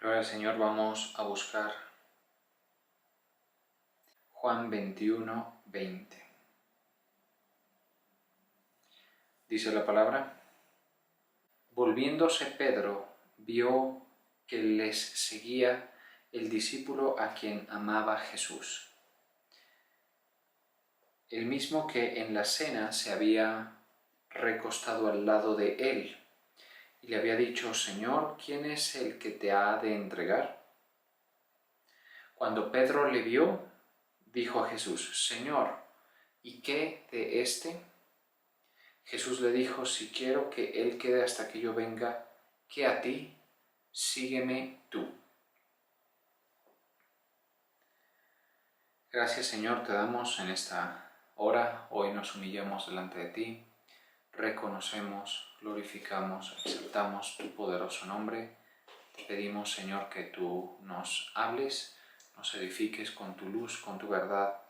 Gloria al Señor, vamos a buscar Juan 21, 20. Dice la palabra: Volviéndose Pedro, vio que les seguía el discípulo a quien amaba Jesús, el mismo que en la cena se había recostado al lado de él, y le había dicho: Señor, ¿quién es el que te ha de entregar? Cuando Pedro le vio, dijo a Jesús: Señor, ¿y qué de éste? Jesús le dijo: si quiero que él quede hasta que yo venga, ¿qué a ti? Sígueme tú. Gracias, Señor, te damos en esta hora. Hoy nos humillamos delante de ti, reconocemos, glorificamos, exaltamos tu poderoso nombre. Te pedimos, Señor, que tú nos hables, nos edifiques con tu luz, con tu verdad.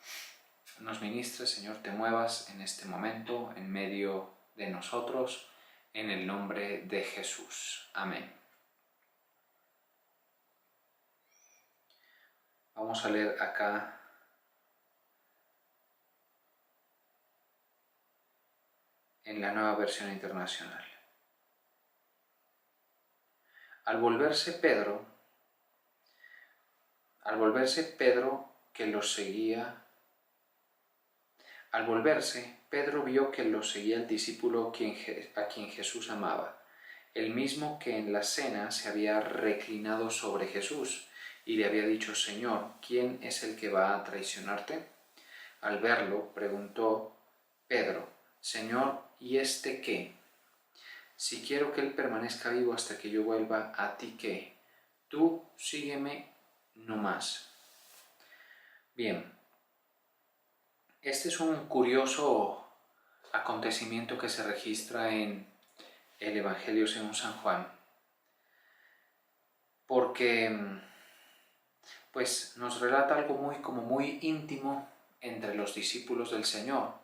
Nos ministres, Señor, te muevas en este momento, en medio de nosotros, en el nombre de Jesús. Amén. Vamos a leer acá en la Nueva Versión Internacional. Al volverse Pedro vio que lo seguía el discípulo a quien Jesús amaba, el mismo que en la cena se había reclinado sobre Jesús y le había dicho: Señor, ¿quién es el que va a traicionarte? Al verlo, preguntó Pedro: Señor, ¿y este qué? Si quiero que él permanezca vivo hasta que yo vuelva, ¿a ti qué? Tú sígueme no más. Bien, este es un curioso acontecimiento que se registra en el Evangelio según San Juan, porque pues nos relata algo muy íntimo entre los discípulos del Señor,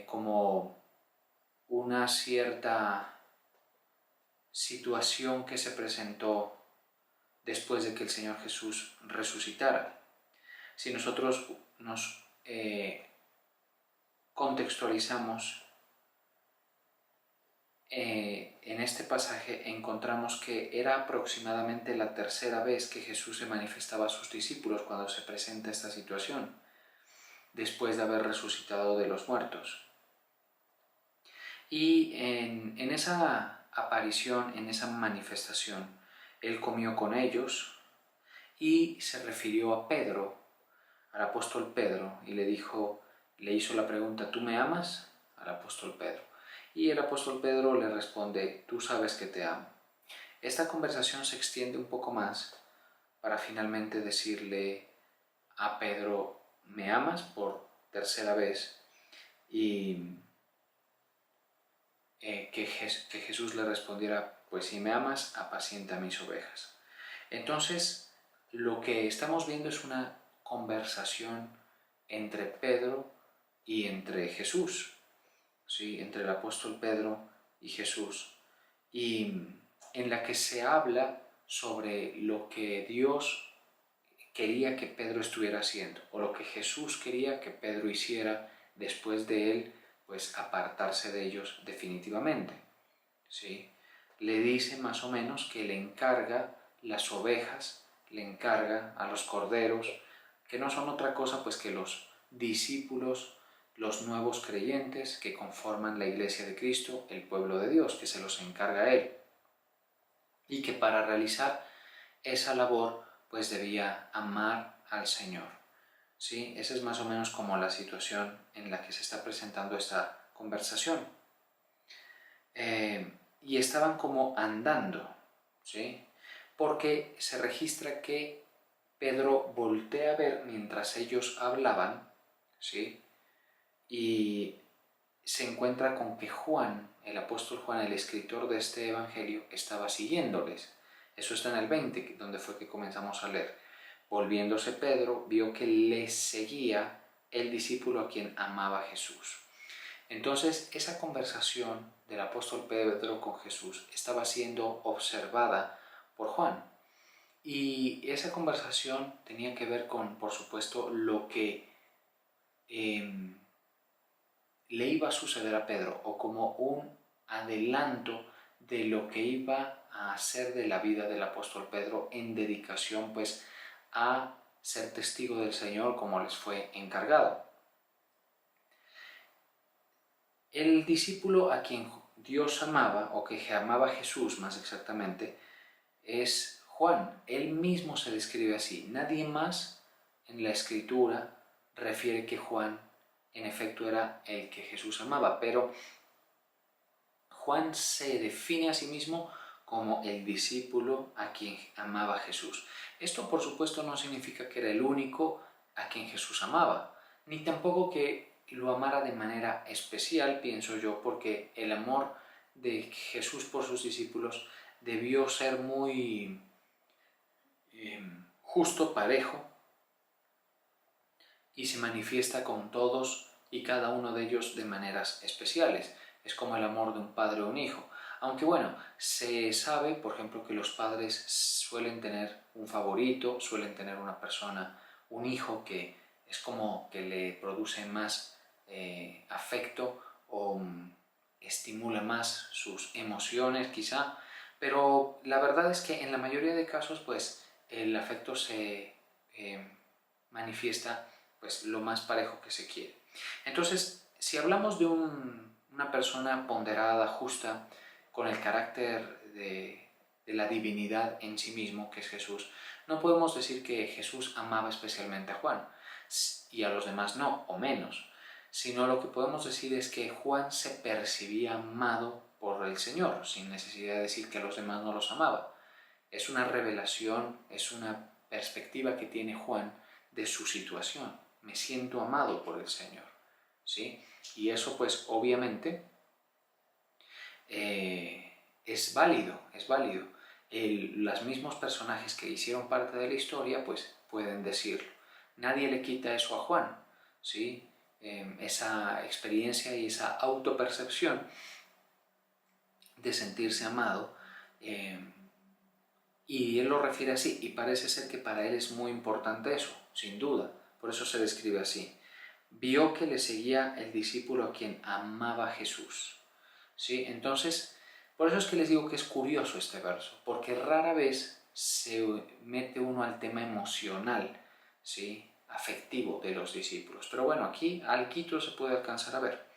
como una cierta situación que se presentó después de que el Señor Jesús resucitara. Si nosotros nos contextualizamos en este pasaje, encontramos que era aproximadamente la tercera vez que Jesús se manifestaba a sus discípulos cuando se presenta esta situación, después de haber resucitado de los muertos. Y en esa aparición, en esa manifestación, Él comió con ellos y se refirió a Pedro, al apóstol Pedro, y le hizo la pregunta: ¿tú me amas? Al apóstol Pedro. Y el apóstol Pedro le responde: tú sabes que te amo. Esta conversación se extiende un poco más para finalmente decirle a Pedro: ¿me amas? Por tercera vez. Y que Jesús le respondiera: pues si me amas, apacienta mis ovejas. Entonces, lo que estamos viendo es una conversación entre Pedro y entre Jesús, ¿sí? Entre el apóstol Pedro y Jesús, y en la que se habla sobre lo que Dios quería que Pedro estuviera haciendo, o lo que Jesús quería que Pedro hiciera después de él, pues apartarse de ellos definitivamente, ¿sí? Le dice más o menos que le encarga las ovejas, le encarga a los corderos, que no son otra cosa pues que los discípulos, los nuevos creyentes que conforman la Iglesia de Cristo, el pueblo de Dios, que se los encarga a Él. Y que para realizar esa labor pues debía amar al Señor. ¿Sí? Esa es más o menos como la situación en la que se está presentando esta conversación. Y estaban como andando, ¿sí? Porque se registra que Pedro voltea a ver mientras ellos hablaban, ¿sí? Y se encuentra con que Juan, el apóstol Juan, el escritor de este evangelio, estaba siguiéndoles. Eso está en el 20, donde fue que comenzamos a leer. Volviéndose Pedro, vio que les seguía el discípulo a quien amaba Jesús. Entonces, esa conversación del apóstol Pedro con Jesús estaba siendo observada por Juan. Y esa conversación tenía que ver con, por supuesto, lo que le iba a suceder a Pedro, o como un adelanto de lo que iba a hacer de la vida del apóstol Pedro en dedicación pues a ser testigo del Señor como les fue encargado. El discípulo a quien Dios amaba, o que amaba a Jesús más exactamente, es Juan. Él mismo se describe así. Nadie más en la Escritura refiere que Juan en efecto era el que Jesús amaba, pero Juan se define a sí mismo como el discípulo a quien amaba Jesús. Esto, por supuesto, no significa que era el único a quien Jesús amaba, ni tampoco que lo amara de manera especial, pienso yo, porque el amor de Jesús por sus discípulos debió ser muy justo, parejo, y se manifiesta con todos y cada uno de ellos de maneras especiales. Es como el amor de un padre o un hijo. Aunque bueno, se sabe, por ejemplo, que los padres suelen tener un favorito, suelen tener una persona, un hijo que es como que le produce más afecto o estimula más sus emociones quizá, pero la verdad es que en la mayoría de casos pues el afecto se manifiesta pues lo más parejo que se quiere. Entonces, si hablamos de una persona ponderada, justa, con el carácter de la divinidad en sí mismo, que es Jesús, no podemos decir que Jesús amaba especialmente a Juan y a los demás no, o menos, sino lo que podemos decir es que Juan se percibía amado por el Señor, sin necesidad de decir que a los demás no los amaba. Es una revelación, es una perspectiva que tiene Juan de su situación. Me siento amado por el Señor, ¿sí? Y eso pues obviamente es válido, es válido. Los mismos personajes que hicieron parte de la historia pues pueden decirlo. Nadie le quita eso a Juan, ¿sí? Esa experiencia y esa autopercepción de sentirse amado, y él lo refiere así, y parece ser que para él es muy importante eso, sin duda, por eso se describe así. Vio que le seguía el discípulo a quien amaba Jesús. ¿Sí? Entonces, por eso es que les digo que es curioso este verso, porque rara vez se mete uno al tema emocional, ¿sí? Afectivo de los discípulos. Pero bueno, aquí algo se puede alcanzar a ver.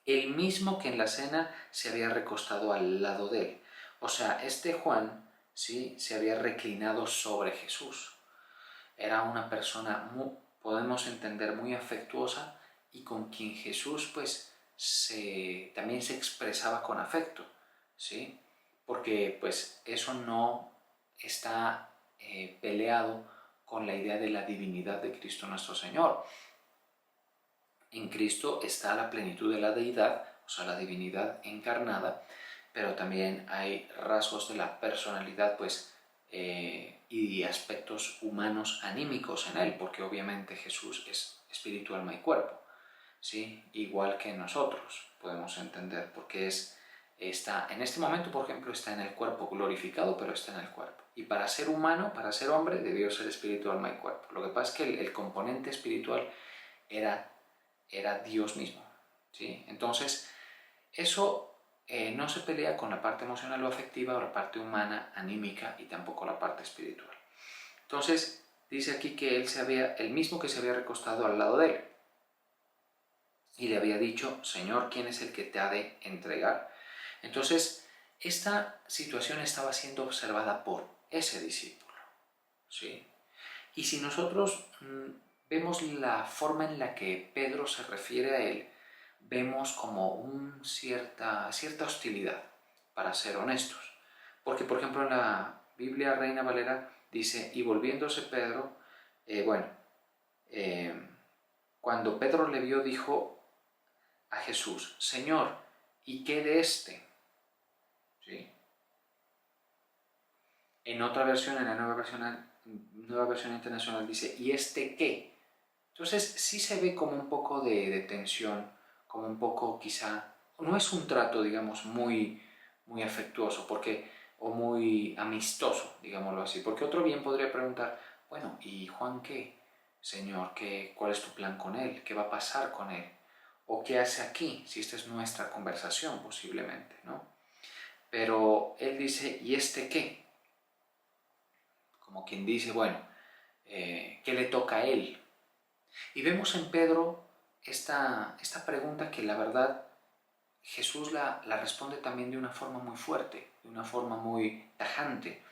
El mismo que en la cena se había recostado al lado de él. O sea, este Juan, ¿sí?, se había reclinado sobre Jesús. Era una persona, podemos entender, muy afectuosa y con quien Jesús pues también se expresaba con afecto, ¿sí? Porque pues eso no está peleado con la idea de la divinidad de Cristo nuestro Señor. En Cristo está la plenitud de la deidad, o sea, la divinidad encarnada, pero también hay rasgos de la personalidad pues y aspectos humanos anímicos en él, porque obviamente Jesús es espíritu, alma y cuerpo, ¿sí? Igual que nosotros podemos entender, porque está en este momento, por ejemplo, está en el cuerpo glorificado, pero está en el cuerpo. Y para ser humano, para ser hombre, debió ser espíritu, alma y cuerpo. Lo que pasa es que el componente espiritual era Dios mismo, ¿sí? Entonces, eso no se pelea con la parte emocional o afectiva o la parte humana, anímica, y tampoco la parte espiritual. Entonces, dice aquí que el mismo que se había recostado al lado de él, y le había dicho: Señor, ¿quién es el que te ha de entregar? Entonces, esta situación estaba siendo observada por ese discípulo, ¿sí? Y si nosotros vemos la forma en la que Pedro se refiere a él, vemos como cierta hostilidad, para ser honestos. Porque, por ejemplo, en la Biblia Reina Valera dice: y volviéndose Pedro, cuando Pedro le vio, dijo a Jesús: Señor, ¿y qué de este? ¿Sí? En otra versión, en la nueva versión internacional, dice: ¿y este qué? Entonces sí se ve como un poco de tensión, como un poco quizá, no es un trato, digamos, muy afectuoso, porque o muy amistoso, digámoslo así. Porque otro bien podría preguntar, bueno, ¿y Juan qué? Señor, ¿cuál es tu plan con él? ¿Qué va a pasar con él? ¿O qué hace aquí? Si esta es nuestra conversación, posiblemente, ¿no? Pero él dice, ¿y este qué? Como quien dice, bueno, ¿qué le toca a él? Y vemos en Pedro esta pregunta que la verdad Jesús la responde también de una forma muy fuerte, de una forma muy tajante,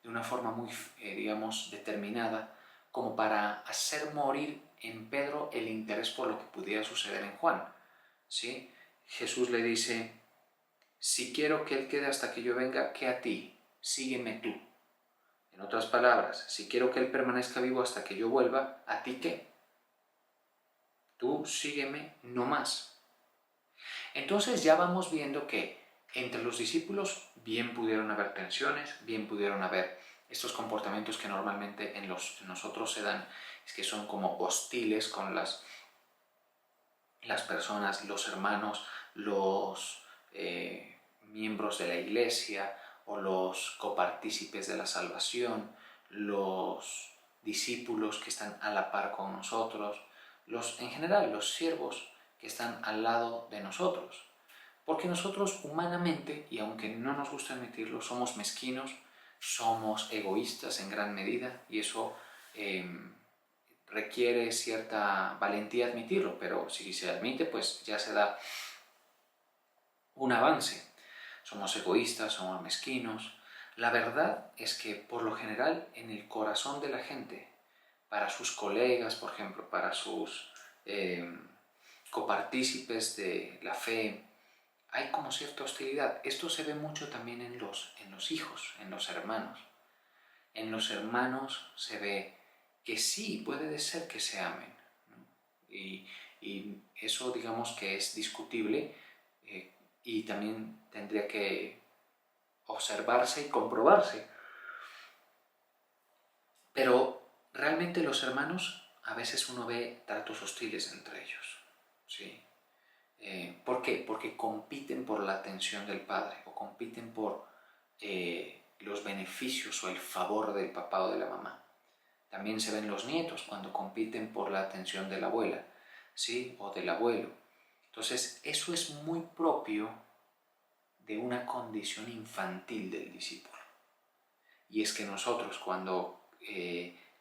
de una forma muy, digamos, determinada, como para hacer morir en Pedro el interés por lo que pudiera suceder en Juan. ¿Sí? Jesús le dice, si quiero que él quede hasta que yo venga, ¿qué a ti? Sígueme tú. En otras palabras, si quiero que él permanezca vivo hasta que yo vuelva, ¿a ti qué? Tú sígueme no más. Entonces ya vamos viendo que entre los discípulos bien pudieron haber tensiones, bien pudieron haber estos comportamientos que normalmente en nosotros se dan, es que son como hostiles con las personas, los hermanos, los miembros de la iglesia o los copartícipes de la salvación, los discípulos que están a la par con nosotros, en general los siervos que están al lado de nosotros. Porque nosotros humanamente, y aunque no nos gusta admitirlo, somos mezquinos, somos egoístas en gran medida, y eso requiere cierta valentía admitirlo, pero si se admite, pues ya se da un avance. Somos egoístas, somos mezquinos. La verdad es que, por lo general, en el corazón de la gente, para sus colegas, por ejemplo, para sus copartícipes de la fe, hay como cierta hostilidad. Esto se ve mucho también en los hijos, en los hermanos. En los hermanos se ve que sí, puede ser que se amen, ¿no? Y eso digamos que es discutible y también tendría que observarse y comprobarse. Pero realmente los hermanos, a veces uno ve tratos hostiles entre ellos, ¿sí? ¿Por qué? Porque compiten por la atención del padre o compiten por los beneficios o el favor del papá o de la mamá. También se ven los nietos cuando compiten por la atención de la abuela, ¿sí? O del abuelo. Entonces, eso es muy propio de una condición infantil del discípulo. Y es que nosotros cuando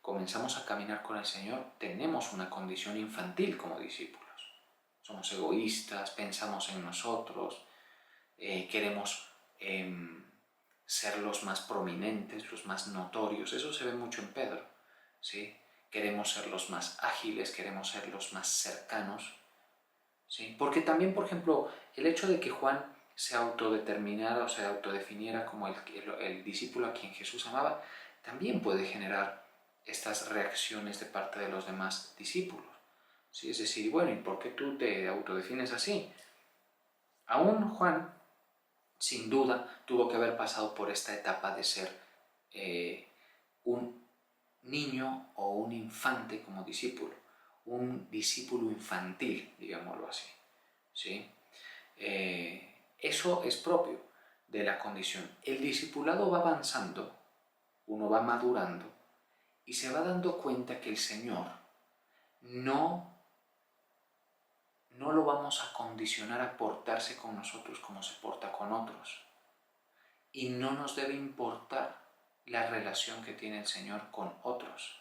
comenzamos a caminar con el Señor, tenemos una condición infantil como discípulos. Somos egoístas, pensamos en nosotros, queremos ser los más prominentes, los más notorios. Eso se ve mucho en Pedro, ¿sí? Queremos ser los más ágiles, queremos ser los más cercanos, ¿sí? Porque también, por ejemplo, el hecho de que Juan se autodeterminara o se autodefiniera como el discípulo a quien Jesús amaba, también puede generar estas reacciones de parte de los demás discípulos, ¿sí? Es decir, bueno, ¿y por qué tú te autodefines así? Aún Juan, sin duda, tuvo que haber pasado por esta etapa de ser un niño o un infante como discípulo, un discípulo infantil, digámoslo así, ¿sí? Eso es propio de la condición. El discipulado va avanzando, uno va madurando y se va dando cuenta que el Señor no lo vamos a condicionar a portarse con nosotros como se porta con otros. Y no nos debe importar la relación que tiene el Señor con otros.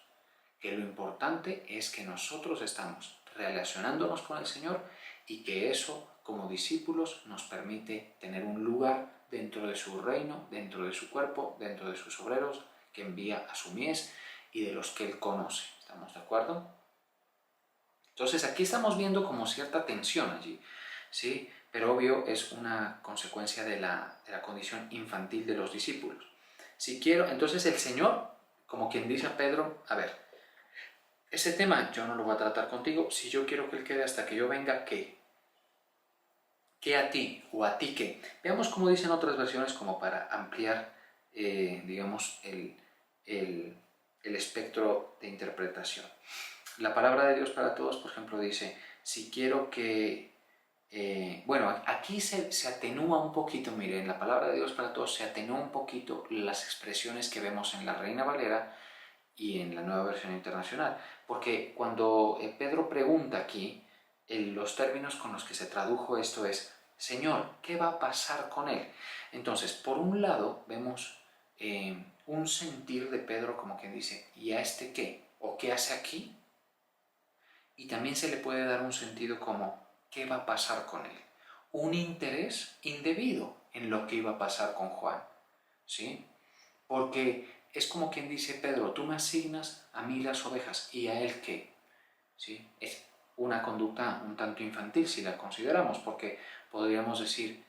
Que lo importante es que nosotros estamos relacionándonos con el Señor y que eso, como discípulos, nos permite tener un lugar dentro de su reino, dentro de su cuerpo, dentro de sus obreros, que envía a su mies y de los que Él conoce. ¿Estamos de acuerdo? Entonces aquí estamos viendo como cierta tensión allí, ¿sí? Pero obvio es una consecuencia de la condición infantil de los discípulos. Si quiero, entonces el Señor, como quien dice a Pedro, a ver, ese tema yo no lo voy a tratar contigo, si yo quiero que Él quede hasta que yo venga, ¿qué? ¿Qué a ti? ¿O a ti qué? Veamos cómo dicen otras versiones como para ampliar, digamos, el espectro de interpretación. La palabra de Dios para todos, por ejemplo, dice, si quiero que bueno, aquí se atenúa un poquito, miren, la palabra de Dios para todos se atenúa un poquito las expresiones que vemos en la Reina Valera y en la Nueva Versión Internacional, porque cuando Pedro pregunta aquí, los términos con los que se tradujo esto es: Señor, ¿qué va a pasar con él? Entonces, por un lado, vemos un sentir de Pedro como que dice: ¿y a este qué? ¿O qué hace aquí? Y también se le puede dar un sentido como: ¿qué va a pasar con él? Un interés indebido en lo que iba a pasar con Juan, ¿sí? Porque es como quien dice: Pedro, tú me asignas a mí las ovejas, ¿y a él qué? ¿Sí? Es una conducta un tanto infantil si la consideramos, porque podríamos decir: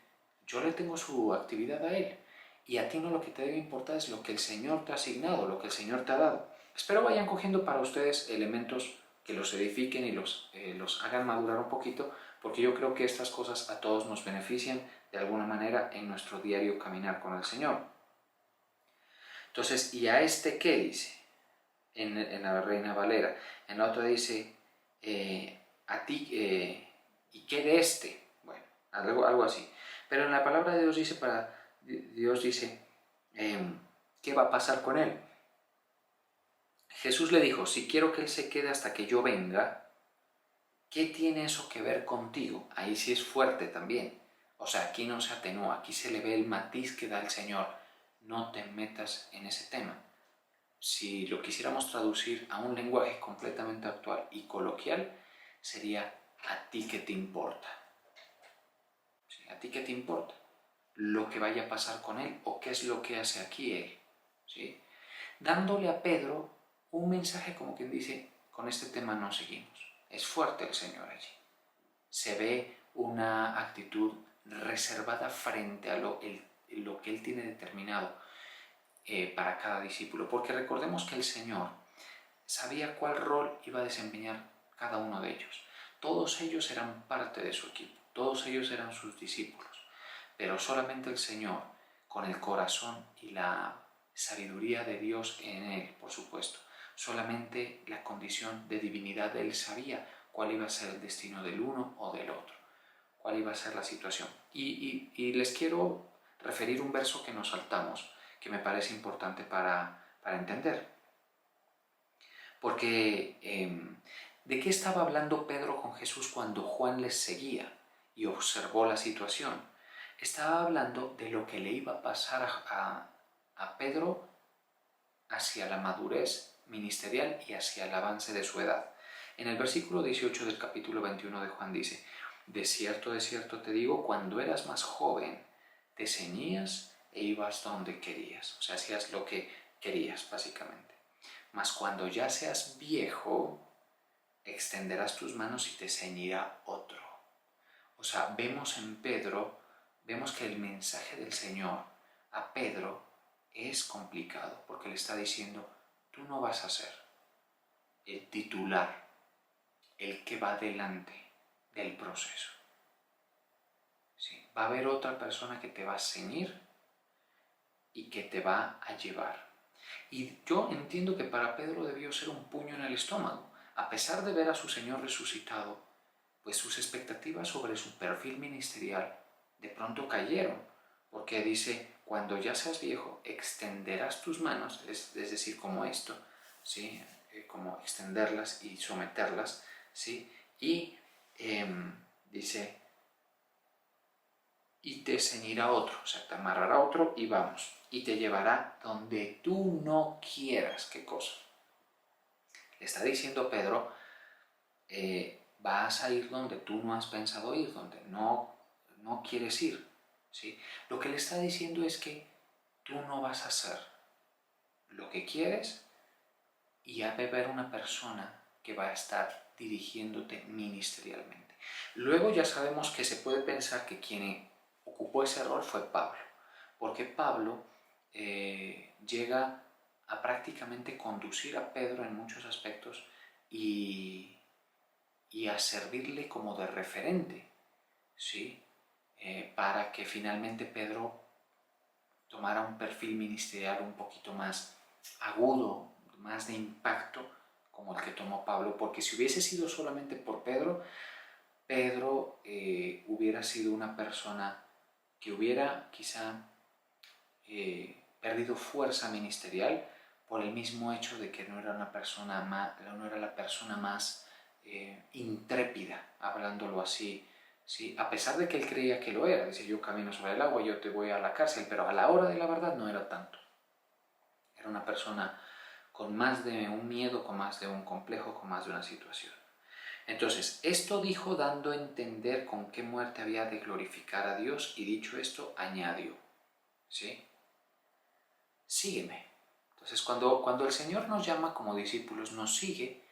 yo le tengo su actividad a él, y a ti no, lo que te debe importar es lo que el Señor te ha asignado, lo que el Señor te ha dado. Espero vayan cogiendo para ustedes elementos que los edifiquen y los hagan madurar un poquito, porque yo creo que estas cosas a todos nos benefician de alguna manera en nuestro diario caminar con el Señor. Entonces, ¿y a este qué dice? En la Reina Valera. En la otra dice: a ti, ¿y qué de este? Bueno, algo así. Pero en la palabra de Dios dice, ¿qué va a pasar con él? Jesús le dijo: si quiero que él se quede hasta que yo venga, ¿qué tiene eso que ver contigo? Ahí sí es fuerte también. O sea, aquí no se atenúa, aquí se le ve el matiz que da el Señor. No te metas en ese tema. Si lo quisiéramos traducir a un lenguaje completamente actual y coloquial, sería: ¿a ti qué te importa? ¿Sí? ¿A ti qué te importa lo que vaya a pasar con él o qué es lo que hace aquí él? ¿Sí? Dándole a Pedro un mensaje como quien dice: con este tema no seguimos. Es fuerte el Señor allí. Se ve una actitud reservada frente a lo que él tiene determinado para cada discípulo, porque recordemos que el Señor sabía cuál rol iba a desempeñar cada uno de ellos. Todos ellos eran parte de su equipo, todos ellos eran sus discípulos, pero solamente el Señor, con el corazón y la sabiduría de Dios en él, por supuesto, solamente la condición de divinidad de él sabía cuál iba a ser el destino del uno o del otro, cuál iba a ser la situación. Y les quiero referir un verso que nos saltamos, que me parece importante para entender. Porque, ¿de qué estaba hablando Pedro con Jesús cuando Juan les seguía y observó la situación? Estaba hablando de lo que le iba a pasar a Pedro hacia la madurez ministerial y hacia el avance de su edad. En el versículo 18 del capítulo 21 de Juan dice: de cierto te digo, cuando eras más joven, te ceñías e ibas donde querías. O sea, hacías lo que querías, básicamente. Mas cuando ya seas viejo, extenderás tus manos y te ceñirá otro. O sea, vemos en Pedro, vemos que el mensaje del Señor a Pedro es complicado, porque le está diciendo: tú no vas a ser el titular, el que va delante del proceso. ¿Sí? Va a haber otra persona que te va a ceñir y que te va a llevar. Y yo entiendo que para Pedro debió ser un puño en el estómago. A pesar de ver a su Señor resucitado, pues sus expectativas sobre su perfil ministerial de pronto cayeron, porque dice: cuando ya seas viejo, extenderás tus manos, es decir, como esto, ¿sí? Como extenderlas y someterlas, ¿sí? Y dice: y te ceñirá otro, o sea, te amarrará otro y vamos, y te llevará donde tú no quieras. ¿Qué cosa? Le está diciendo Pedro: vas a ir donde tú no has pensado ir, donde no quieres ir, ¿sí? Lo que le está diciendo es que tú no vas a hacer lo que quieres y va a haber una persona que va a estar dirigiéndote ministerialmente. Luego ya sabemos que se puede pensar que quien ocupó ese rol fue Pablo, porque Pablo llega a prácticamente conducir a Pedro en muchos aspectos y a servirle como de referente, ¿sí? Para que finalmente Pedro tomara un perfil ministerial un poquito más agudo, más de impacto, como el que tomó Pablo, porque si hubiese sido solamente por Pedro, Pedro hubiera sido una persona que hubiera quizá perdido fuerza ministerial por el mismo hecho de que no era una persona más, no era la persona más intrépida, hablándolo así, ¿sí? A pesar de que él creía que lo era, decía yo camino sobre el agua, yo te voy a la cárcel, pero a la hora de la verdad no era tanto. Era una persona con más de un miedo, con más de un complejo, con más de una situación. Entonces, esto dijo dando a entender con qué muerte había de glorificar a Dios, y dicho esto, añadió, ¿sí? Sígueme. Entonces, cuando el Señor nos llama como discípulos, nos sigue,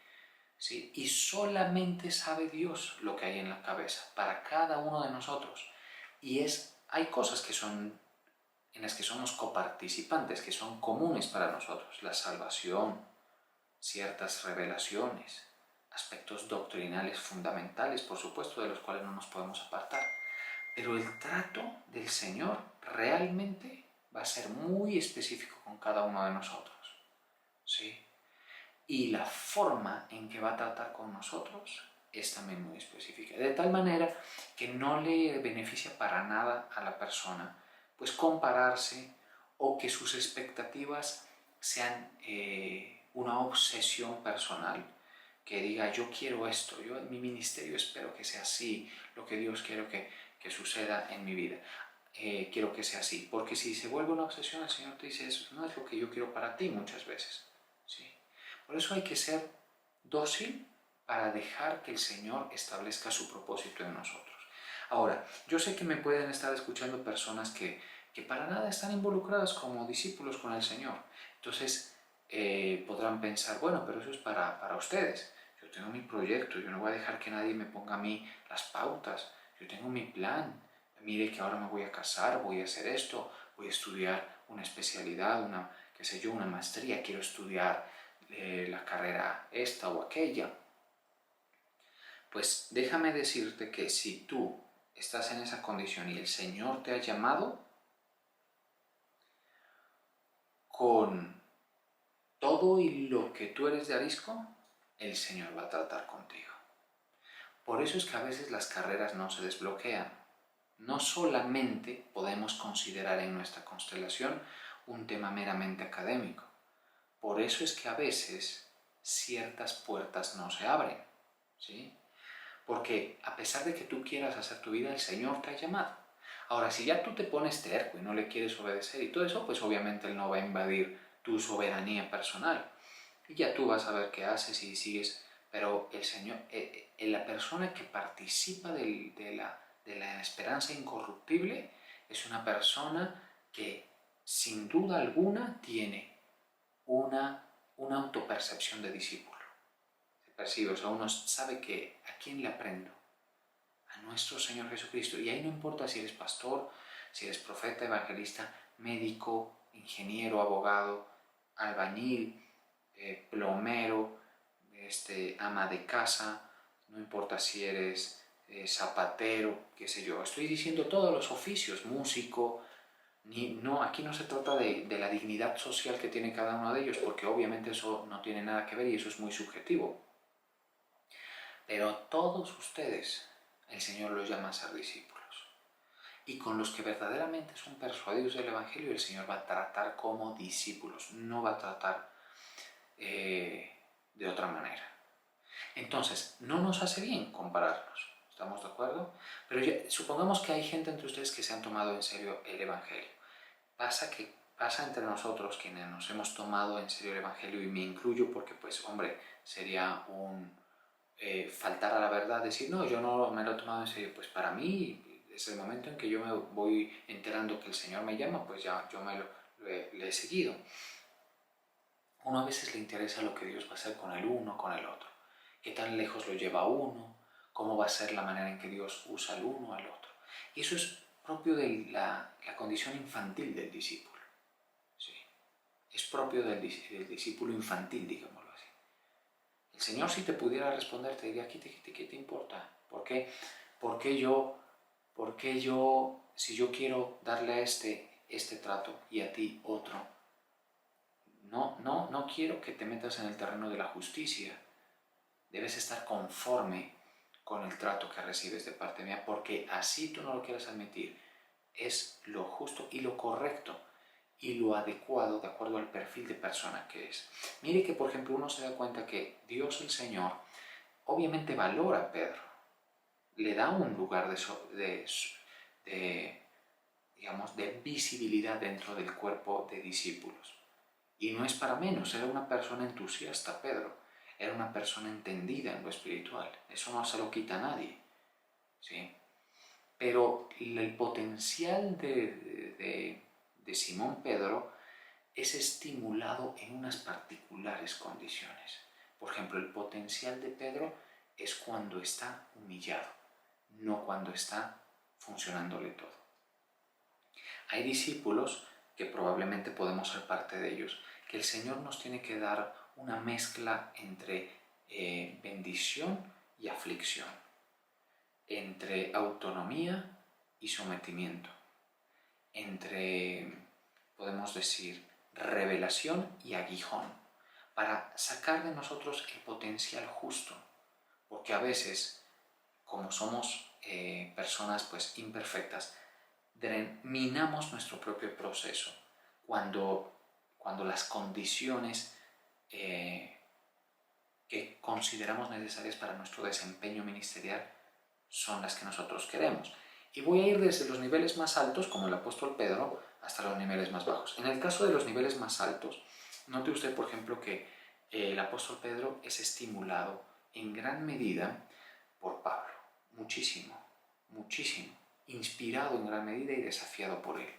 ¿sí? Y solamente sabe Dios lo que hay en la cabeza para cada uno de nosotros. Hay cosas que son en las que somos coparticipantes, que son comunes para nosotros: la salvación, ciertas revelaciones, aspectos doctrinales fundamentales, por supuesto, de los cuales no nos podemos apartar. Pero el trato del Señor realmente va a ser muy específico con cada uno de nosotros, ¿sí? Y la forma en que va a tratar con nosotros es también muy específica, de tal manera que no le beneficia para nada a la persona pues compararse, o que sus expectativas sean una obsesión personal, que diga yo quiero esto, yo en mi ministerio espero que sea así, lo que Dios quiere que suceda en mi vida. Quiero que sea así, porque si se vuelve una obsesión, el Señor te dice, eso no es lo que yo quiero para ti muchas veces, ¿sí? Por eso hay que ser dócil para dejar que el Señor establezca su propósito en nosotros. Ahora, yo sé que me pueden estar escuchando personas que para nada están involucradas como discípulos con el Señor. Entonces podrán pensar, bueno, pero eso es para ustedes. Yo tengo mi proyecto, yo no voy a dejar que nadie me ponga a mí las pautas. Yo tengo mi plan. Mire que ahora me voy a casar, voy a hacer esto, voy a estudiar una especialidad, qué sé yo, una maestría, quiero estudiar la carrera esta o aquella. Pues déjame decirte que si tú estás en esa condición y el Señor te ha llamado, con todo y lo que tú eres de arisco, el Señor va a tratar contigo. Por eso es que a veces las carreras no se desbloquean. No solamente podemos considerar en nuestra constelación un tema meramente académico. Por eso es que a veces ciertas puertas no se abren, ¿sí? Porque a pesar de que tú quieras hacer tu vida, el Señor te ha llamado. Ahora, si ya tú te pones terco y no le quieres obedecer y todo eso, pues obviamente Él no va a invadir tu soberanía personal. Y ya tú vas a ver qué haces y sigues. Pero el Señor, la persona que participa de la esperanza incorruptible, es una persona que sin duda alguna tiene una autopercepción de discípulo. Se percibe, o sea, uno sabe que a quién le aprendo, a nuestro Señor Jesucristo. Y ahí no importa si eres pastor, si eres profeta, evangelista, médico, ingeniero, abogado, albañil, plomero, ama de casa, no importa si eres zapatero, qué sé yo. Estoy diciendo todos los oficios, músico. No, aquí no se trata de la dignidad social que tiene cada uno de ellos, porque obviamente eso no tiene nada que ver y eso es muy subjetivo. Pero todos ustedes, el Señor los llama a ser discípulos. Y con los que verdaderamente son persuadidos del Evangelio, el Señor va a tratar como discípulos, no va a tratar de otra manera. Entonces, no nos hace bien compararnos, ¿estamos de acuerdo? Pero supongamos que hay gente entre ustedes que se han tomado en serio el Evangelio. Pasa entre nosotros quienes nos hemos tomado en serio el Evangelio, y me incluyo porque, pues, hombre, sería faltar a la verdad, decir, no, yo no me lo he tomado en serio. Pues para mí, desde el momento en que yo me voy enterando que el Señor me llama, pues ya yo le he seguido. Uno a veces le interesa lo que Dios va a hacer con el uno, con el otro. Qué tan lejos lo lleva a uno, cómo va a ser la manera en que Dios usa al uno al otro. Y eso es propio de la condición infantil del discípulo. ¿Sí? Es propio del discípulo infantil, digámoslo así. El Señor, si te pudiera responder, te diría, ¿qué te importa? ¿Por qué? ¿Por qué yo, si yo quiero darle a este trato y a ti otro? No quiero que te metas en el terreno de la justicia. Debes estar conforme con el trato que recibes de parte mía, porque así tú no lo quieras admitir, es lo justo y lo correcto y lo adecuado de acuerdo al perfil de persona que es. Mire que, por ejemplo, uno se da cuenta que Dios el Señor obviamente valora a Pedro, le da un lugar digamos, de visibilidad dentro del cuerpo de discípulos. Y no es para menos, era una persona entusiasta, Pedro. Era una persona entendida en lo espiritual. Eso no se lo quita a nadie. ¿Sí? Pero el potencial de Simón Pedro es estimulado en unas particulares condiciones. Por ejemplo, el potencial de Pedro es cuando está humillado, no cuando está funcionándole todo. Hay discípulos, que probablemente podemos ser parte de ellos, que el Señor nos tiene que dar una mezcla entre bendición y aflicción, entre autonomía y sometimiento, entre, podemos decir, revelación y aguijón, para sacar de nosotros el potencial justo, porque a veces, como somos personas pues imperfectas, minamos nuestro propio proceso cuando las condiciones que consideramos necesarias para nuestro desempeño ministerial son las que nosotros queremos. Y voy a ir desde los niveles más altos, como el apóstol Pedro, hasta los niveles más bajos. En el caso de los niveles más altos, note usted, por ejemplo, que el apóstol Pedro es estimulado en gran medida por Pablo. Muchísimo, muchísimo. Inspirado en gran medida y desafiado por él.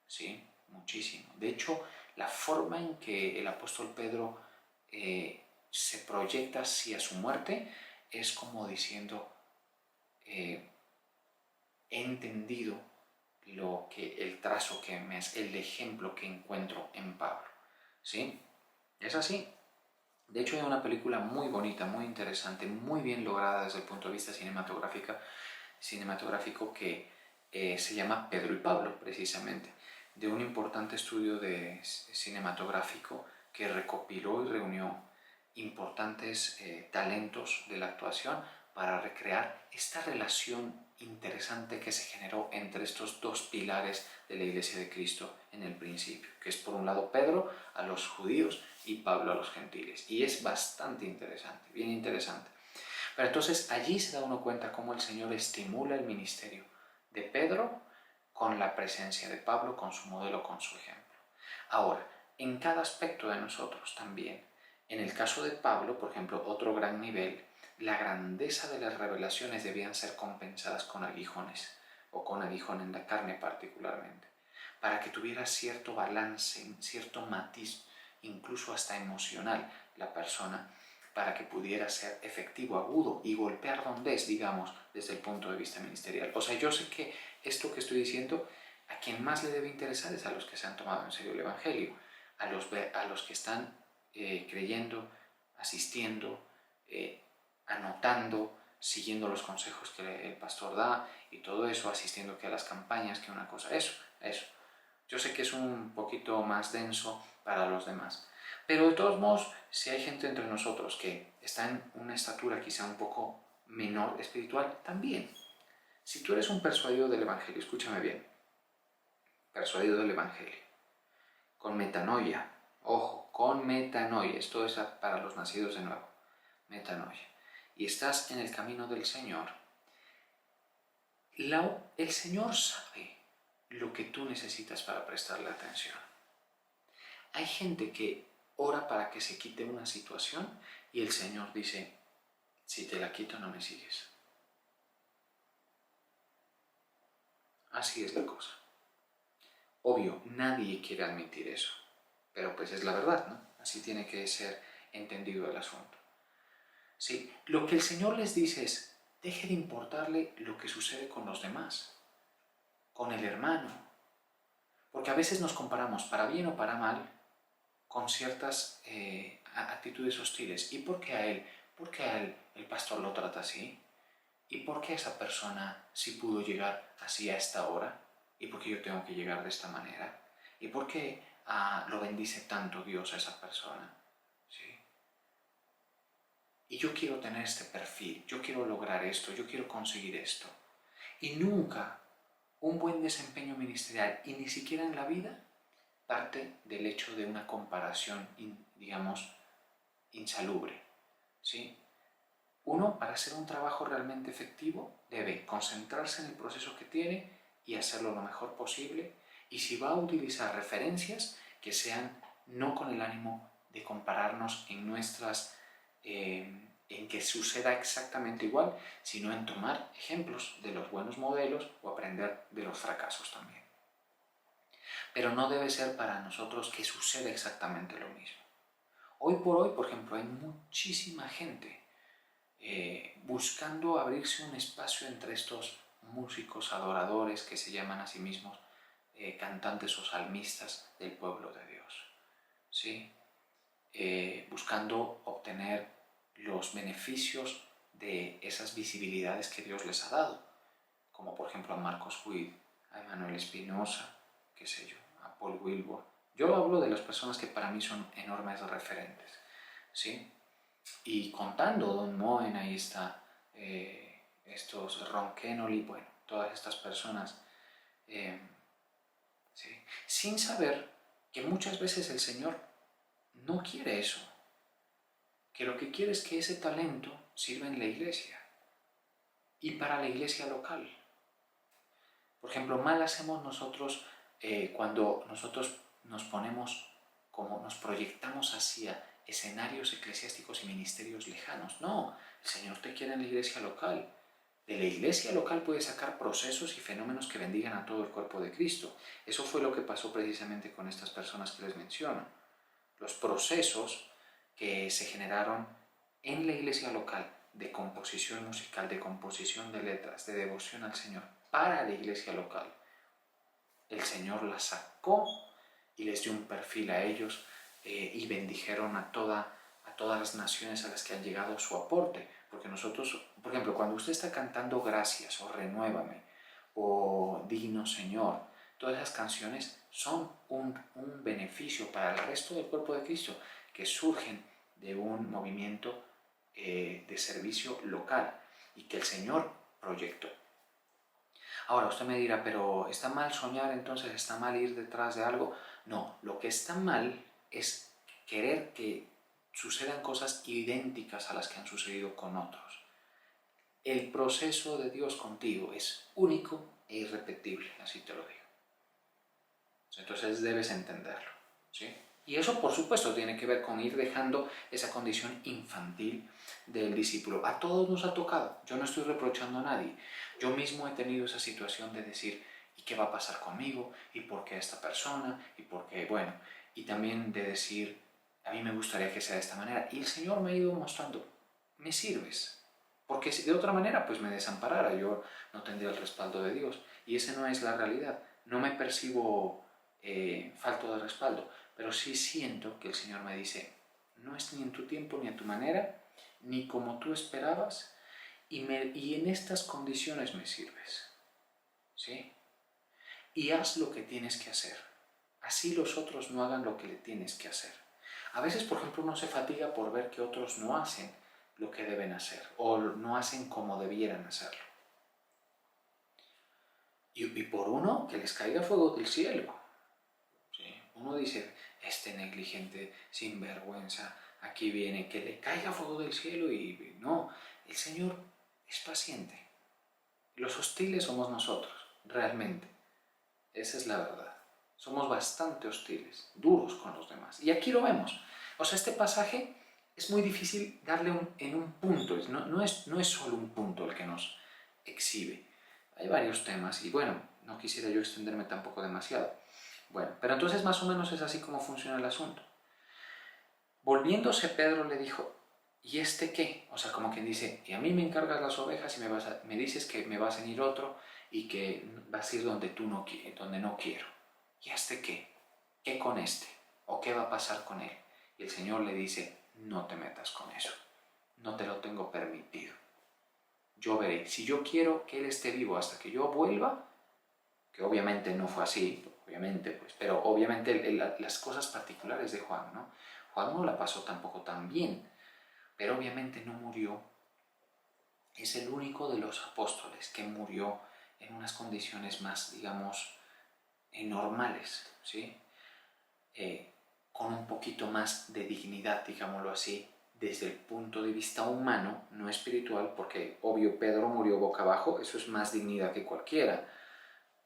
¿Sí? Muchísimo. De hecho, la forma en que el apóstol Pedro se proyecta hacia su muerte es como diciendo, he entendido el trazo el ejemplo que encuentro en Pablo. ¿Sí? Es así. De hecho, hay una película muy bonita, muy interesante, muy bien lograda desde el punto de vista cinematográfico que se llama Pedro y Pablo, precisamente, de un importante estudio cinematográfico que recopiló y reunió importantes talentos de la actuación para recrear esta relación interesante que se generó entre estos dos pilares de la Iglesia de Cristo en el principio, que es por un lado Pedro a los judíos y Pablo a los gentiles. Y es bastante interesante, bien interesante. Pero entonces allí se da uno cuenta cómo el Señor estimula el ministerio de Pedro con la presencia de Pablo, con su modelo, con su ejemplo. Ahora, en cada aspecto de nosotros también. En el caso de Pablo, por ejemplo, otro gran nivel, la grandeza de las revelaciones debían ser compensadas con aguijones, o con aguijón en la carne particularmente, para que tuviera cierto balance, cierto matiz, incluso hasta emocional, la persona, para que pudiera ser efectivo, agudo y golpear donde es, digamos, desde el punto de vista ministerial. O sea, yo sé que esto que estoy diciendo, a quien más le debe interesar es a los que se han tomado en serio el Evangelio, a los que están creyendo, asistiendo, anotando, siguiendo los consejos que el pastor da y todo eso, asistiendo que a las campañas, que una cosa, eso. Yo sé que es un poquito más denso para los demás, pero de todos modos, si hay gente entre nosotros que está en una estatura quizá un poco menor espiritual, también. Si tú eres un persuadido del Evangelio, escúchame bien, persuadido del Evangelio, con metanoia, ojo, con metanoia, esto es para los nacidos de nuevo, metanoia, y estás en el camino del Señor, el Señor sabe lo que tú necesitas para prestarle atención. Hay gente que ora para que se quite una situación y el Señor dice, si te la quito no me sigues. Así es la cosa. Obvio, nadie quiere admitir eso, pero pues es la verdad, ¿no? Así tiene que ser entendido el asunto. Sí, lo que el Señor les dice es, deje de importarle lo que sucede con los demás, con el hermano, porque a veces nos comparamos, para bien o para mal, con ciertas actitudes hostiles. ¿Y por qué a él? ¿Por qué a él el pastor lo trata así? ¿Y por qué esa persona sí pudo llegar así a esta hora? ¿Y por qué yo tengo que llegar de esta manera? ¿Y por qué lo bendice tanto Dios a esa persona? ¿Sí? y yo quiero tener este perfil, yo quiero lograr esto, yo quiero conseguir esto. Y nunca un buen desempeño ministerial, y ni siquiera en la vida, parte del hecho de una comparación, digamos, insalubre, ¿sí? Uno, para hacer un trabajo realmente efectivo, debe concentrarse en el proceso que tiene y hacerlo lo mejor posible. Y si va a utilizar referencias, que sean no con el ánimo de compararnos en que suceda exactamente igual, sino en tomar ejemplos de los buenos modelos o aprender de los fracasos también. Pero no debe ser para nosotros que suceda exactamente lo mismo. Hoy por hoy, por ejemplo, hay muchísima gente buscando abrirse un espacio entre estos músicos adoradores que se llaman a sí mismos cantantes o salmistas del pueblo de Dios, ¿sí? Buscando obtener los beneficios de esas visibilidades que Dios les ha dado, como por ejemplo a Marcos Witt, a Emanuel Espinosa, qué sé yo, a Paul Wilbur. Yo hablo de las personas que para mí son enormes referentes, ¿sí? Y contando Don Moen, ahí está, estos Ron Kenoly, bueno, todas estas personas, ¿sí? Sin saber que muchas veces el Señor no quiere eso, que lo que quiere es que ese talento sirva en la iglesia y para la iglesia local. Por ejemplo, mal hacemos nosotros cuando nosotros nos ponemos, como nos proyectamos hacia escenarios eclesiásticos y ministerios lejanos. No, el Señor te quiere en la iglesia local. De la iglesia local puedes sacar procesos y fenómenos que bendigan a todo el cuerpo de Cristo. Eso fue lo que pasó precisamente con estas personas que les menciono. Los procesos que se generaron en la iglesia local de composición musical, de composición de letras, de devoción al Señor para la iglesia local, el Señor las sacó y les dio un perfil a ellos y bendijeron a todas las naciones a las que han llegado su aporte. Porque nosotros, por ejemplo, cuando usted está cantando Gracias o Renuévame o Digno Señor, todas esas canciones son un beneficio para el resto del cuerpo de Cristo que surgen de un movimiento de servicio local y que el Señor proyectó. Ahora usted me dirá, pero ¿está mal soñar entonces? ¿Está mal ir detrás de algo? No, lo que está mal es querer que sucedan cosas idénticas a las que han sucedido con otros. El proceso de Dios contigo es único e irrepetible, así te lo digo. Entonces debes entenderlo, ¿sí? Y eso, por supuesto, tiene que ver con ir dejando esa condición infantil del discípulo. A todos nos ha tocado. Yo no estoy reprochando a nadie. Yo mismo he tenido esa situación de decir, ¿y qué va a pasar conmigo? ¿Y por qué esta persona? ¿Y por qué? Bueno, y también de decir, a mí me gustaría que sea de esta manera. Y el Señor me ha ido mostrando, me sirves. Porque si de otra manera, pues me desamparara. Yo no tendría el respaldo de Dios. Y esa no es la realidad. No me percibo falto de respaldo, pero sí siento que el Señor me dice, no es ni en tu tiempo ni a tu manera, ni como tú esperabas, y en estas condiciones me sirves, ¿sí? Y haz lo que tienes que hacer, así los otros no hagan lo que le tienes que hacer. A veces, por ejemplo, uno se fatiga por ver que otros no hacen lo que deben hacer, o no hacen como debieran hacerlo. Y por uno, que les caiga fuego del cielo. Uno dice, este negligente, sinvergüenza, aquí viene, que le caiga fuego del cielo y no, el Señor es paciente. Los hostiles somos nosotros, realmente. Esa es la verdad. Somos bastante hostiles, duros con los demás. Y aquí lo vemos. O sea, este pasaje es muy difícil darle en un punto, no es solo un punto el que nos exhibe. Hay varios temas y bueno, no quisiera yo extenderme tampoco demasiado. Bueno, pero entonces más o menos es así como funciona el asunto. Volviéndose Pedro le dijo, ¿y este qué? O sea, como quien dice, y a mí me encargas las ovejas y me dices que me va a seguir otro y que vas a ir donde no quiero. ¿Y este qué? ¿Qué con este? ¿O qué va a pasar con él? Y el Señor le dice, no te metas con eso. No te lo tengo permitido. Yo veré. Si yo quiero que él esté vivo hasta que yo vuelva, que obviamente no fue así, obviamente, pues, pero obviamente las cosas particulares de Juan, ¿no? Juan no la pasó tampoco tan bien, pero obviamente no murió. Es el único de los apóstoles que murió en unas condiciones más, digamos, normales, ¿sí? Con un poquito más de dignidad, digámoslo así, desde el punto de vista humano, no espiritual, porque obvio Pedro murió boca abajo, eso es más dignidad que cualquiera,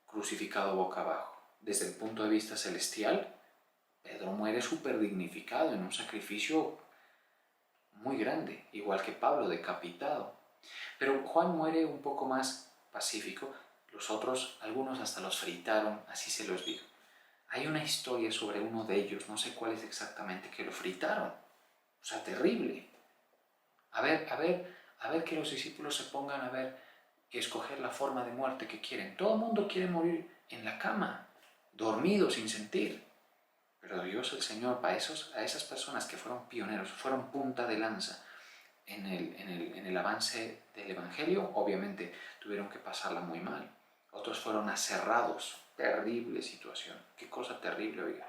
crucificado boca abajo. Desde el punto de vista celestial, Pedro muere súper dignificado en un sacrificio muy grande, igual que Pablo decapitado. Pero Juan muere un poco más pacífico, los otros, algunos hasta los fritaron, así se los digo. Hay una historia sobre uno de ellos, no sé cuál es exactamente, que lo fritaron. O sea, terrible. A ver que los discípulos se pongan a ver, que escoger la forma de muerte que quieren. Todo el mundo quiere morir en la cama, dormido, sin sentir. Pero Dios, el Señor, a esas personas que fueron pioneros, fueron punta de lanza en el avance del Evangelio, obviamente tuvieron que pasarla muy mal. Otros fueron aserrados. Terrible situación. Qué cosa terrible, oiga.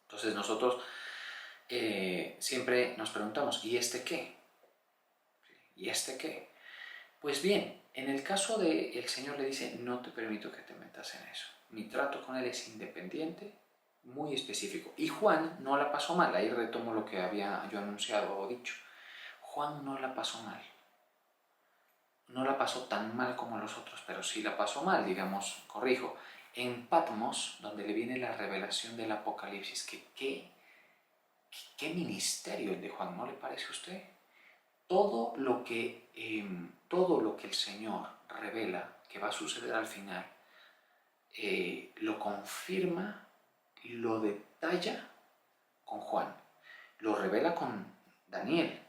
Entonces nosotros siempre nos preguntamos, ¿y este qué? ¿Y este qué? Pues bien, en el caso de el Señor le dice, no te permito que te metas en eso. Mi trato con él es independiente, muy específico. Y Juan no la pasó mal, ahí retomo lo que había yo anunciado o dicho. Juan no la pasó mal. No la pasó tan mal como los otros, pero sí la pasó mal, digamos, corrijo. En Patmos, donde le viene la revelación del Apocalipsis, ¿qué ministerio el de Juan? ¿No le parece a usted? Todo lo que el Señor revela que va a suceder al final, lo confirma, lo detalla con Juan, lo revela con Daniel,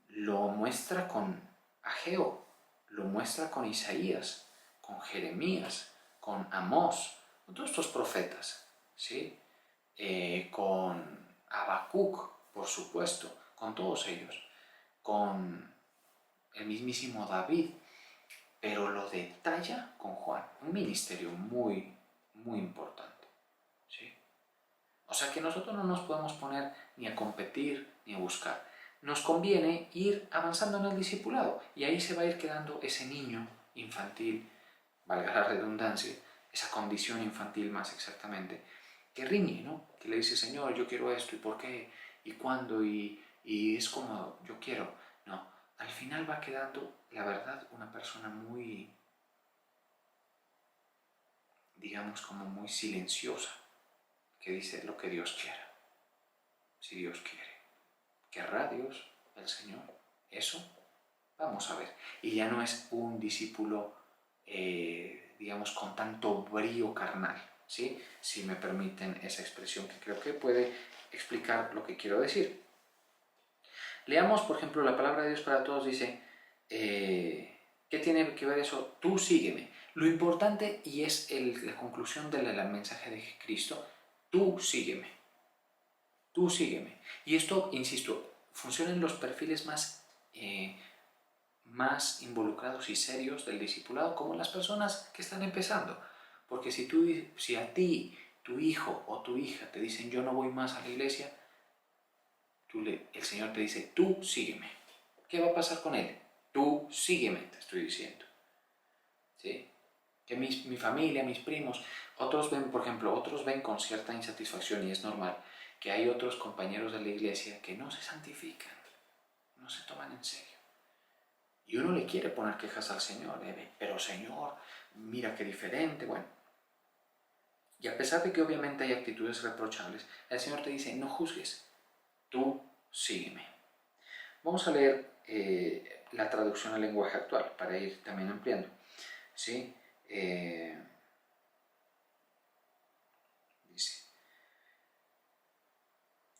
lo muestra con Ageo, lo muestra con Isaías, con Jeremías, con Amós, con todos estos profetas, ¿sí? Con Habacuc, por supuesto, con todos ellos, con el mismísimo David, pero lo detalla con Juan, un ministerio muy, muy importante, ¿sí? O sea que nosotros no nos podemos poner ni a competir ni a buscar. Nos conviene ir avanzando en el discipulado y ahí se va a ir quedando ese niño infantil, valga la redundancia, esa condición infantil más exactamente, que riñe, ¿no? Que le dice, Señor, yo quiero esto, ¿y por qué? ¿Y cuándo? Y es como yo quiero. No, al final va quedando, la verdad, una persona muy, digamos, como muy silenciosa, que dice lo que Dios quiera, si Dios quiere. ¿Querrá Dios, el Señor, eso? Vamos a ver. Y ya no es un discípulo, digamos, con tanto brío carnal, ¿sí? Si me permiten esa expresión que creo que puede explicar lo que quiero decir. Leamos, por ejemplo, la palabra de Dios para todos dice, ¿qué tiene que ver eso? Tú sígueme. Lo importante, y es la conclusión del mensaje de Cristo, tú sígueme. Tú sígueme. Y esto, insisto, funciona en los perfiles más involucrados y serios del discipulado, como en las personas que están empezando. Porque si a ti, tu hijo o tu hija te dicen yo no voy más a la iglesia, el Señor te dice, tú sígueme. ¿Qué va a pasar con él? Tú sígueme, te estoy diciendo. ¿Sí? Que mi familia, mis primos, otros ven, por ejemplo, otros ven con cierta insatisfacción, y es normal, que hay otros compañeros de la iglesia que no se santifican, no se toman en serio. Y uno le quiere poner quejas al Señor, pero Señor, mira qué diferente, bueno. Y a pesar de que obviamente hay actitudes reprochables, el Señor te dice, no juzgues, tú sígueme. Vamos a leer la traducción al lenguaje actual para ir también ampliando. ¿Sí? Dice,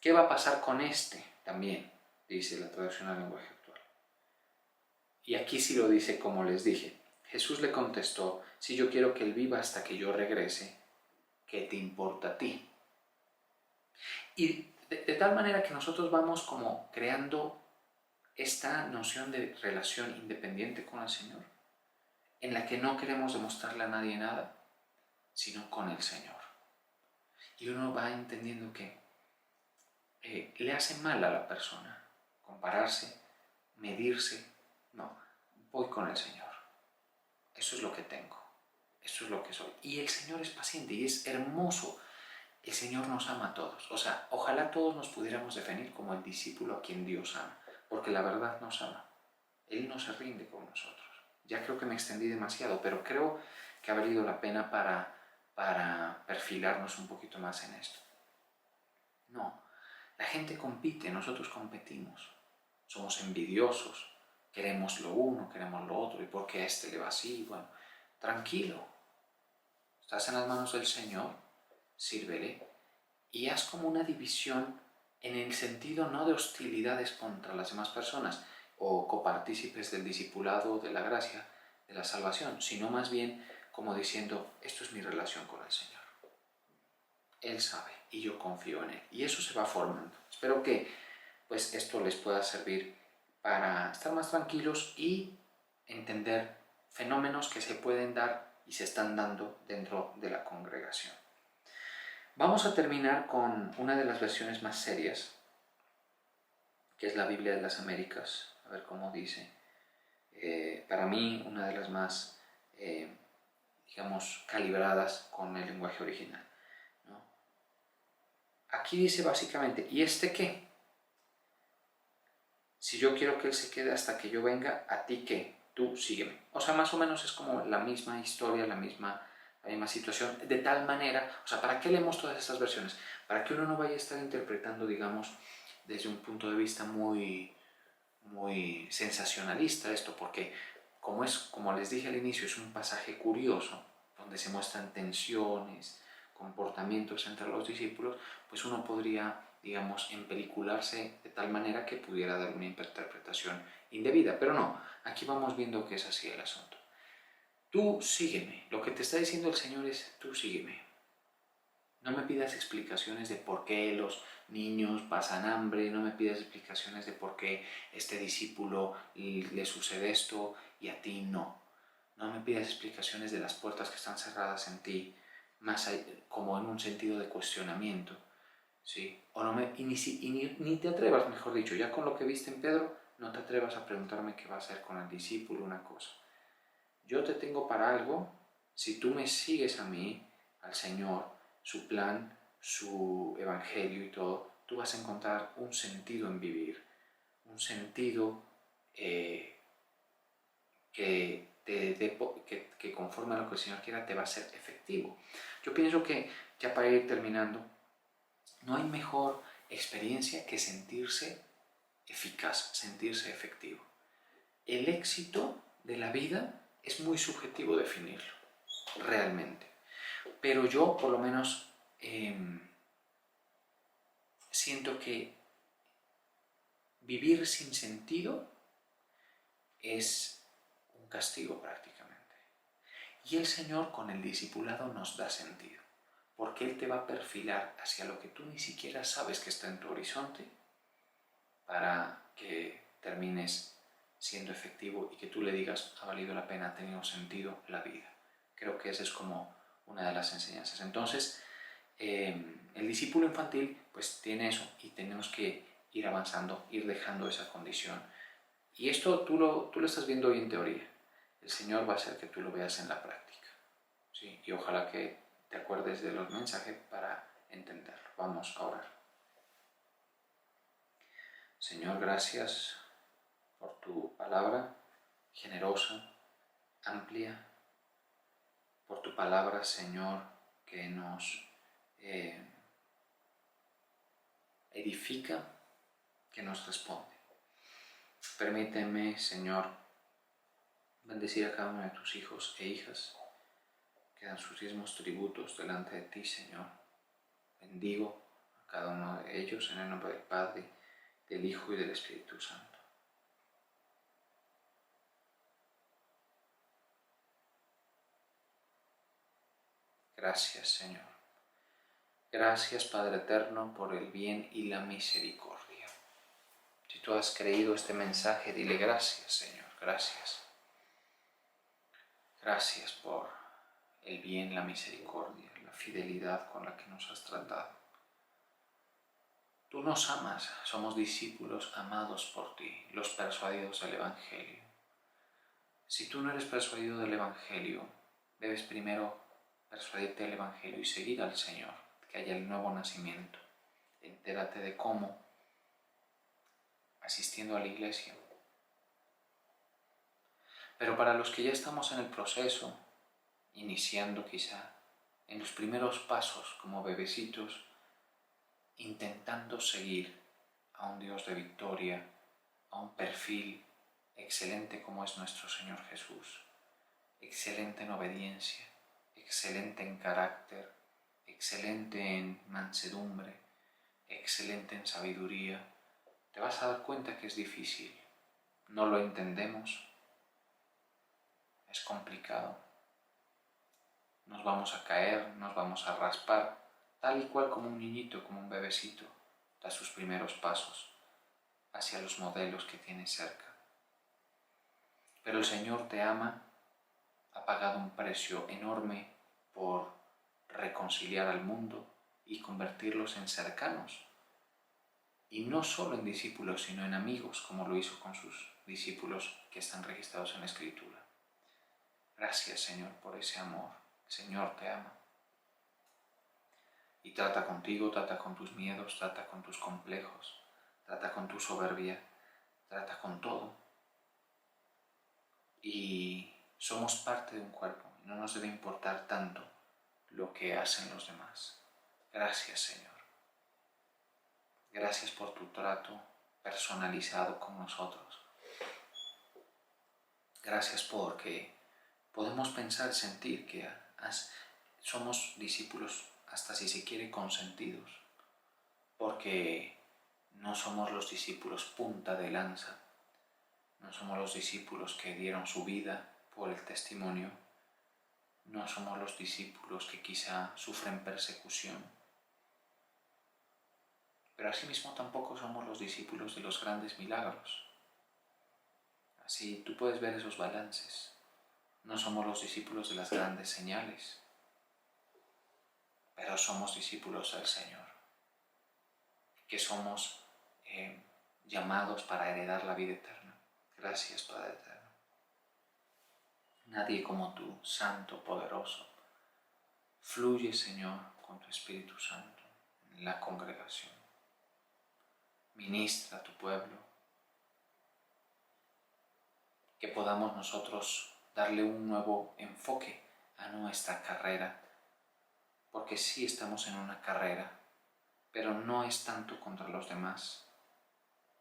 ¿qué va a pasar con este? También dice la traducción al lenguaje actual. Y aquí sí lo dice como les dije. Jesús le contestó, si yo quiero que él viva hasta que yo regrese, ¿qué te importa a ti? Y de tal manera que nosotros vamos como creando esta noción de relación independiente con el Señor, en la que no queremos demostrarle a nadie nada, sino con el Señor. Y uno va entendiendo que le hace mal a la persona compararse, medirse. No, voy con el Señor. Eso es lo que tengo. Eso es lo que soy. Y el Señor es paciente y es hermoso. El Señor nos ama a todos. O sea, ojalá todos nos pudiéramos definir como el discípulo a quien Dios ama, porque la verdad nos ama. Él no se rinde con nosotros. Ya creo que me extendí demasiado, pero creo que ha valido la pena para perfilarnos un poquito más en esto. No, la gente compite, nosotros competimos. Somos envidiosos, queremos lo uno, queremos lo otro, y por qué a este le va así. Bueno, tranquilo, estás en las manos del Señor, sírvele y haz como una división en el sentido no de hostilidades contra las demás personas o copartícipes del discipulado, de la gracia, de la salvación, sino más bien como diciendo, esto es mi relación con el Señor. Él sabe y yo confío en Él. Y eso se va formando. Espero que pues, esto les pueda servir para estar más tranquilos y entender fenómenos que se pueden dar y se están dando dentro de la congregación. Vamos a terminar con una de las versiones más serias, que es la Biblia de las Américas, a ver cómo dice. Para mí, una de las más, digamos, calibradas con el lenguaje original, ¿no? Aquí dice básicamente, ¿y este qué? Si yo quiero que él se quede hasta que yo venga, ¿a ti qué? Tú sígueme. O sea, más o menos es como la misma historia, la misma situación, de tal manera, o sea, ¿para qué leemos todas estas versiones? Para que uno no vaya a estar interpretando, digamos, desde un punto de vista muy sensacionalista esto, porque como les dije al inicio, es un pasaje curioso, donde se muestran tensiones, comportamientos entre los discípulos, pues uno podría, digamos, empelicularse de tal manera que pudiera dar una interpretación indebida, pero no, aquí vamos viendo que es así el asunto. Tú sígueme, lo que te está diciendo el Señor es, tú sígueme. No me pidas explicaciones de por qué los niños pasan hambre, no me pidas explicaciones de por qué este discípulo le sucede esto y a ti no. No me pidas explicaciones de las puertas que están cerradas en ti, más como en un sentido de cuestionamiento, ¿sí? O no me, ni te atrevas, mejor dicho, ya con lo que viste en Pedro, no te atrevas a preguntarme qué va a hacer con el discípulo, una cosa. Yo te tengo para algo, si tú me sigues a mí, al Señor, su plan, su evangelio y todo, tú vas a encontrar un sentido en vivir, un sentido que conforme a lo que el Señor quiera te va a ser efectivo. Yo pienso que, ya para ir terminando, no hay mejor experiencia que sentirse eficaz, sentirse efectivo. El éxito de la vida es muy subjetivo definirlo, realmente. Pero yo, por lo menos, siento que vivir sin sentido es un castigo prácticamente. Y el Señor con el discipulado nos da sentido, porque Él te va a perfilar hacia lo que tú ni siquiera sabes que está en tu horizonte para que termines siendo efectivo y que tú le digas, ha valido la pena, ha tenido sentido la vida. Creo que esa es como una de las enseñanzas. Entonces, el discípulo infantil pues tiene eso y tenemos que ir avanzando, ir dejando esa condición. Y esto tú lo estás viendo hoy en teoría. El Señor va a hacer que tú lo veas en la práctica, ¿sí? Y ojalá que te acuerdes de los mensajes para entenderlo. Vamos a orar. Señor, gracias por tu palabra generosa, amplia, por tu palabra, Señor, que nos edifica, que nos responde. Permíteme, Señor, bendecir a cada uno de tus hijos e hijas que dan sus diezmos tributos delante de ti, Señor. Bendigo a cada uno de ellos en el nombre del Padre, del Hijo y del Espíritu Santo. Gracias, Señor. Gracias, Padre Eterno, por el bien y la misericordia. Si tú has creído este mensaje, dile gracias, Señor. Gracias. Gracias por el bien, la misericordia, la fidelidad con la que nos has tratado. Tú nos amas, somos discípulos amados por ti, los persuadidos del Evangelio. Si tú no eres persuadido del Evangelio, debes primero persuadirte del Evangelio y seguir al Señor, que haya el nuevo nacimiento. Entérate de cómo, asistiendo a la iglesia. Pero para los que ya estamos en el proceso, iniciando quizá, en los primeros pasos como bebecitos, intentando seguir a un Dios de victoria, a un perfil excelente como es nuestro Señor Jesús, excelente en obediencia, excelente en carácter, excelente en mansedumbre, excelente en sabiduría, te vas a dar cuenta que es difícil, no lo entendemos, es complicado, nos vamos a caer, nos vamos a raspar, tal y cual como un niñito, como un bebecito, da sus primeros pasos hacia los modelos que tiene cerca. Pero el Señor te ama, ha pagado un precio enorme por reconciliar al mundo y convertirlos en cercanos. Y no solo en discípulos, sino en amigos, como lo hizo con sus discípulos que están registrados en la Escritura. Gracias, Señor, por ese amor. El Señor te ama. Y trata contigo, trata con tus miedos, trata con tus complejos, trata con tu soberbia, trata con todo. Y somos parte de un cuerpo y no nos debe importar tanto lo que hacen los demás. Gracias, Señor. Gracias por tu trato personalizado con nosotros. Gracias porque podemos pensar y sentir que somos discípulos hasta si se quiere consentidos, porque no somos los discípulos punta de lanza, no somos los discípulos que dieron su vida por el testimonio, no somos los discípulos que quizá sufren persecución, pero asimismo tampoco somos los discípulos de los grandes milagros. Así tú puedes ver esos balances. No somos los discípulos de las grandes señales, pero somos discípulos del Señor, que somos llamados para heredar la vida eterna. Gracias, Padre eterno. Nadie como tú, santo, poderoso. Fluye, Señor, con tu Espíritu Santo en la congregación. Ministra a tu pueblo. Que podamos nosotros darle un nuevo enfoque a nuestra carrera, porque sí estamos en una carrera, pero no es tanto contra los demás,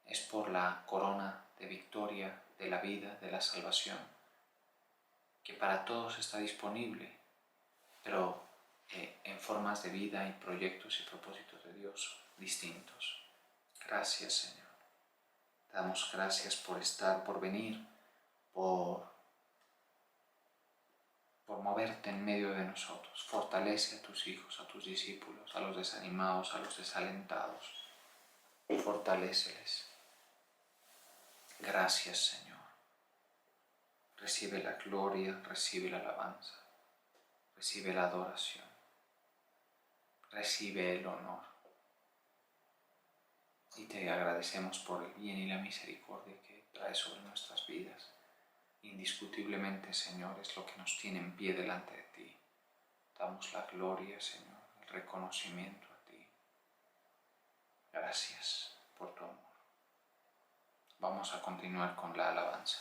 es por la corona de victoria, de la vida, de la salvación, que para todos está disponible, pero en formas de vida y proyectos y propósitos de Dios distintos. Gracias, Señor. Te damos gracias por estar, por venir, por moverte en medio de nosotros. Fortalece a tus hijos, a tus discípulos, a los desanimados, a los desalentados. Fortaléceles. Gracias, Señor. Recibe la gloria, recibe la alabanza, recibe la adoración, recibe el honor. Y te agradecemos por el bien y la misericordia que traes sobre nuestras vidas. Indiscutiblemente, Señor, es lo que nos tiene en pie delante de ti. Damos la gloria, Señor, el reconocimiento a ti. Gracias por tu amor. Vamos a continuar con la alabanza.